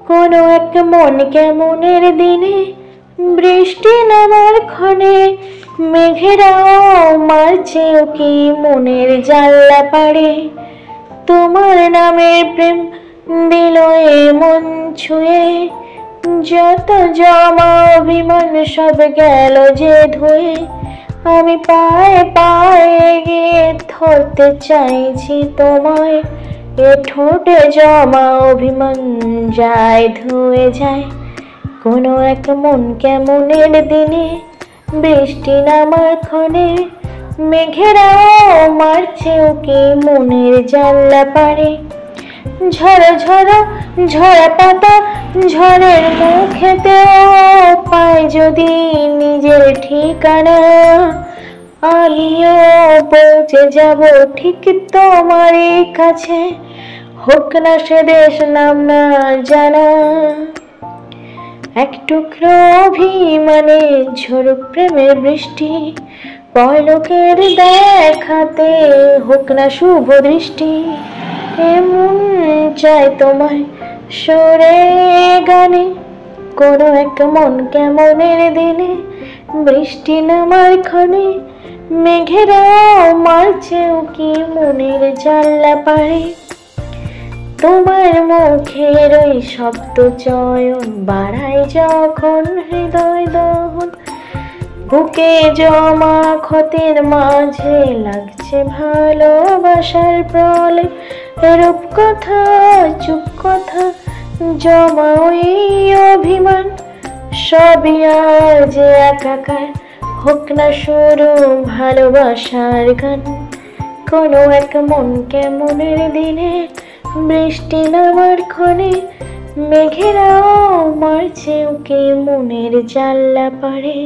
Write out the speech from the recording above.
কোনো এক মন কেমনের দিনে বৃষ্টি নামার ক্ষণে মেঘেরাও মারছে কি মনের জানলা পাড়ে। তোমার নামের প্রেম দিল এ মন ছুঁয়ে, যত জমা অভিমান সব গেল যে ধুয়ে। আমি পায়ে পায়ে গিয়ে ধরতে চাইছি তোমায়, এ ঠোঁটে জমা অভিমান যায় ধুয়ে যায়। কোনো এক মন কেমনের দিনে বৃষ্টি নামার ক্ষণে মেঘেরাও মারছে কি মনের জানলা পাড়ে। ঝড়ো ঝড়ো ঝরা পাতা ঝড়ের মুখেতেও পায় যদি নিজের ঠিকানা, আমিও পৌঁছে যাব ঠিক তোমারই কাছে, হোক না সে দেশ নাম না জানা। এক টুকরো অভিমানে ঝরুক প্রেমের বৃষ্টি, পলকের দেখাতে হোক না শুভ দৃষ্টি। এমন চাই তোমায় সুরে গানে, কোনো এক মন কেমনের দিনে বৃষ্টি নামার ক্ষণে মেঘেরাও মারছে কি মনের জানলা পাড়ে। তোমার মুখের ওই শব্দ চয়ন বাড়ায় যখন হৃদয় দহন, বুকে জমা ক্ষতের মাঝে লাগছে ভালোবাসার প্রলে। রূপ কথা চুপ কথা জমা ওই অভিমান, সবই আজ একাকার, হোক না শুরু ভালোবাসার গান। কোনো এক মন কেমনের দিনে বৃষ্টি নামার ক্ষণে মেঘেরাও মারছে কি মনের জানলা পাড়ে।